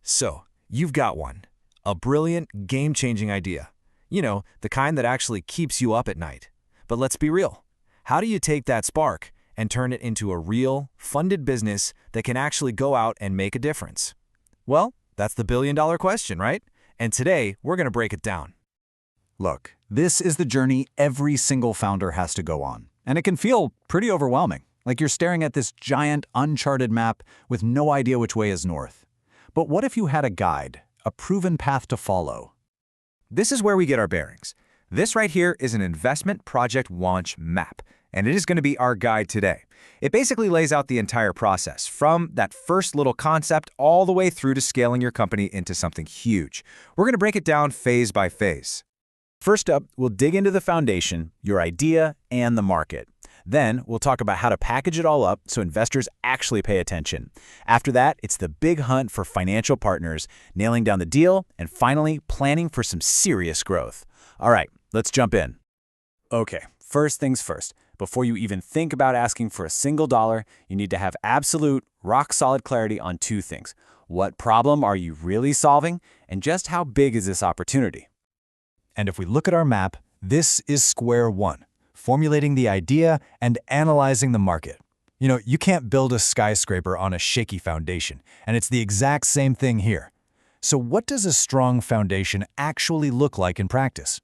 So, you've got one. A brilliant, game-changing idea. You know, the kind that actually keeps you up at night. But let's be real. How do you take that spark and turn it into a real, funded business that can actually go out and make a difference? Well, that's the billion-dollar question, right? And today, we're going to break it down. Look, this is the journey every single founder has to go on, and it can feel pretty overwhelming, like you're staring at this giant, uncharted map with no idea which way is north. But what if you had a guide, a proven path to follow? This is where we get our bearings. This right here is an investment project launch map, and it is going to be our guide today. It basically lays out the entire process, from that first little concept all the way through to scaling your company into something huge. We're going to break it down phase by phase. First up, we'll dig into the foundation, your idea, and the market. Then, we'll talk about how to package it all up so investors actually pay attention. After that, it's the big hunt for financial partners, nailing down the deal, and finally, planning for some serious growth. All right, let's jump in. Okay, first things first. Before you even think about asking for a single dollar, you need to have absolute, rock-solid clarity on two things. What problem are you really solving, and just how big is this opportunity? And if we look at our map, this is square one. Formulating the idea and analyzing the market. You know, you can't build a skyscraper on a shaky foundation, and it's the exact same thing here. So what does a strong foundation actually look like in practice?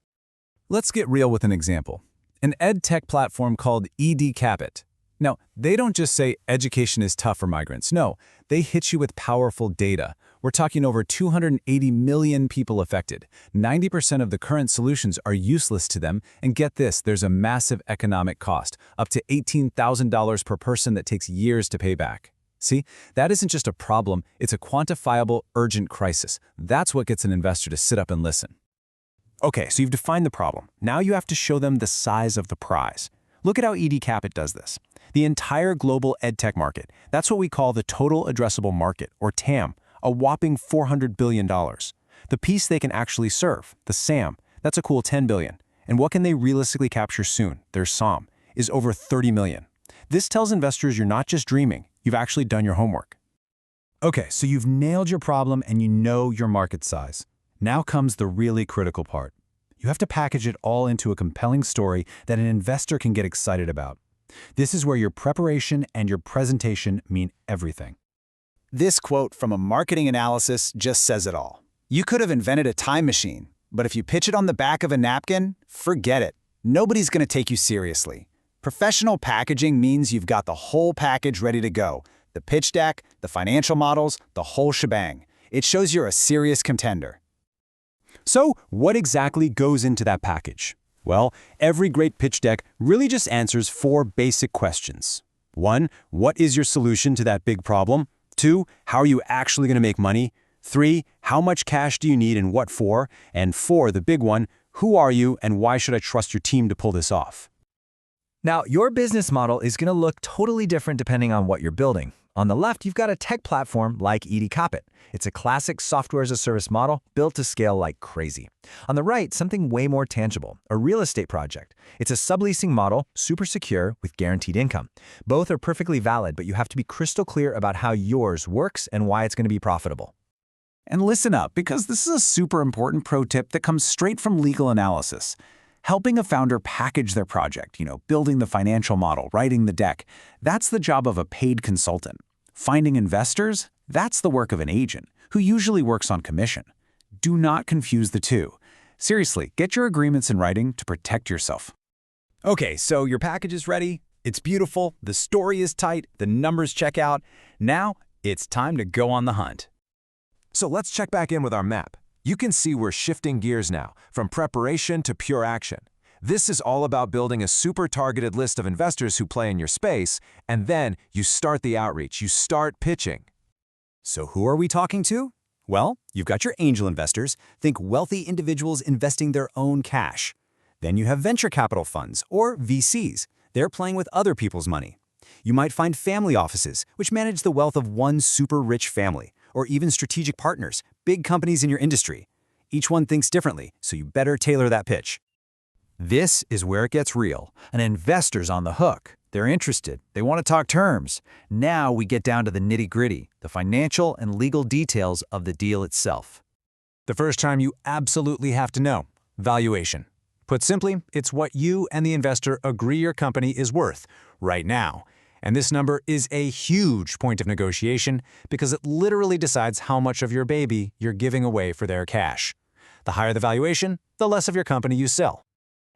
Let's get real with an example. An ed tech platform called EdCapit. Now, they don't just say education is tough for migrants. No, they hit you with powerful data. We're talking over 280 million people affected. 90% of the current solutions are useless to them, and get this, there's a massive economic cost, up to $18,000 per person that takes years to pay back. See, that isn't just a problem, it's a quantifiable, urgent crisis. That's what gets an investor to sit up and listen. Okay, so you've defined the problem. Now you have to show them the size of the prize. Look at how EdCapit does this. The entire global edtech market, that's what we call the total addressable market, or TAM, a whopping $400 billion. The piece they can actually serve, the SAM, that's a cool $10 billion. And what can they realistically capture soon, their SOM, is over $30 million. This tells investors you're not just dreaming, you've actually done your homework. Okay, so you've nailed your problem and you know your market size. Now comes the really critical part. You have to package it all into a compelling story that an investor can get excited about. This is where your preparation and your presentation mean everything. This quote from a marketing analysis just says it all. You could have invented a time machine, but if you pitch it on the back of a napkin, forget it. Nobody's going to take you seriously. Professional packaging means you've got the whole package ready to go. The pitch deck, the financial models, the whole shebang. It shows you're a serious contender. So, what exactly goes into that package? Well, every great pitch deck really just answers 4 basic questions. 1, what is your solution to that big problem? 2, how are you actually going to make money? 3, how much cash do you need and what for? And 4, the big one, who are you and why should I trust your team to pull this off? Now, your business model is going to look totally different depending on what you're building. On the left, you've got a tech platform like EdCapit. It's a classic software-as-a-service model built to scale like crazy. On the right, something way more tangible, a real estate project. It's a subleasing model, super secure, with guaranteed income. Both are perfectly valid, but you have to be crystal clear about how yours works and why it's going to be profitable. And listen up, because this is a super important pro tip that comes straight from legal analysis. Helping a founder package their project, building the financial model, writing the deck, that's the job of a paid consultant. Finding investors, that's the work of an agent, who usually works on commission. Do not confuse the two. Seriously, get your agreements in writing to protect yourself. Okay, so your package is ready, it's beautiful, the story is tight, the numbers check out. Now, it's time to go on the hunt. So let's check back in with our map. You can see we're shifting gears now, from preparation to pure action. This is all about building a super targeted list of investors who play in your space, and then you start the outreach, you start pitching. So who are we talking to? Well, you've got your angel investors. Think wealthy individuals investing their own cash. Then you have venture capital funds, or VCs. They're playing with other people's money. You might find family offices, which manage the wealth of one super rich family, or even strategic partners, big companies in your industry. Each one thinks differently, so you better tailor that pitch. This is where it gets real. An investor's on the hook. They're interested. They want to talk terms. Now we get down to the nitty-gritty, the financial and legal details of the deal itself. The first term you absolutely have to know: valuation. Put simply, it's what you and the investor agree your company is worth right now. And this number is a huge point of negotiation because it literally decides how much of your baby you're giving away for their cash. The higher the valuation, the less of your company you sell.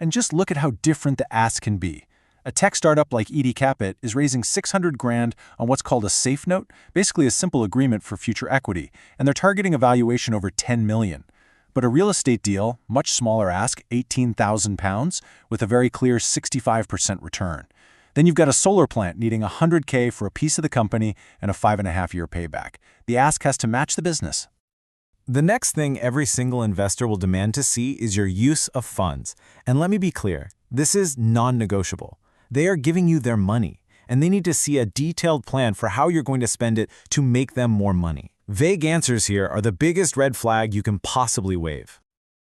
And just look at how different the ask can be. A tech startup like ED Capit is raising $600,000 on what's called a safe note, basically a simple agreement for future equity, and they're targeting a valuation over $10 million. But a real estate deal, much smaller ask, £18,000, with a very clear 65% return. Then you've got a solar plant needing $100K for a piece of the company and a 5.5-year payback. The ask has to match the business. The next thing every single investor will demand to see is your use of funds. And let me be clear, this is non-negotiable. They are giving you their money, and they need to see a detailed plan for how you're going to spend it to make them more money. Vague answers here are the biggest red flag you can possibly wave.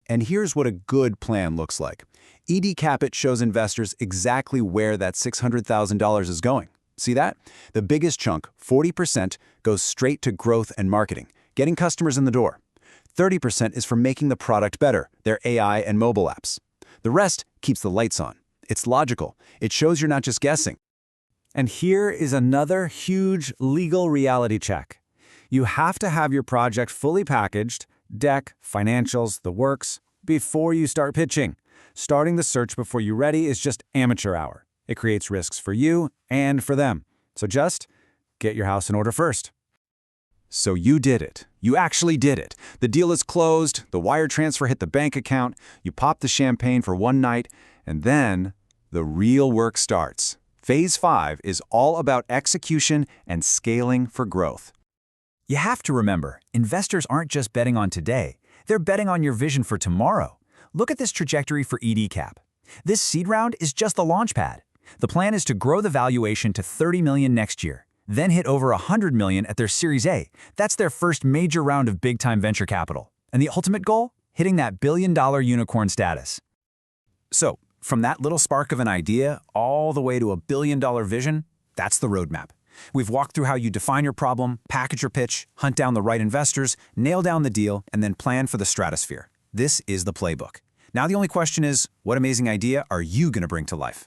And here's what a good plan looks like. ED Capit shows investors exactly where that $600,000 is going. See that? The biggest chunk, 40%, goes straight to growth and marketing, getting customers in the door. 30% is for making the product better, their AI and mobile apps. The rest keeps the lights on. It's logical. It shows you're not just guessing. And here is another huge legal reality check. You have to have your project fully packaged, deck, financials, the works, before you start pitching. Starting the search before you're ready is just amateur hour. It creates risks for you and for them. So just get your house in order first. So you did it. You actually did it. The deal is closed, the wire transfer hit the bank account, you pop the champagne for one night, and then the real work starts. Phase 5 is all about execution and scaling for growth. You have to remember, investors aren't just betting on today. They're betting on your vision for tomorrow. Look at this trajectory for EDCap. This seed round is just the launch pad. The plan is to grow the valuation to $30 million next year, then hit over $100 million at their Series A. That's their first major round of big-time venture capital. And the ultimate goal? Hitting that billion-dollar unicorn status. So, from that little spark of an idea all the way to a billion-dollar vision, that's the roadmap. We've walked through how you define your problem, package your pitch, hunt down the right investors, nail down the deal, and then plan for the stratosphere. This is the playbook. Now the only question is, what amazing idea are you going to bring to life?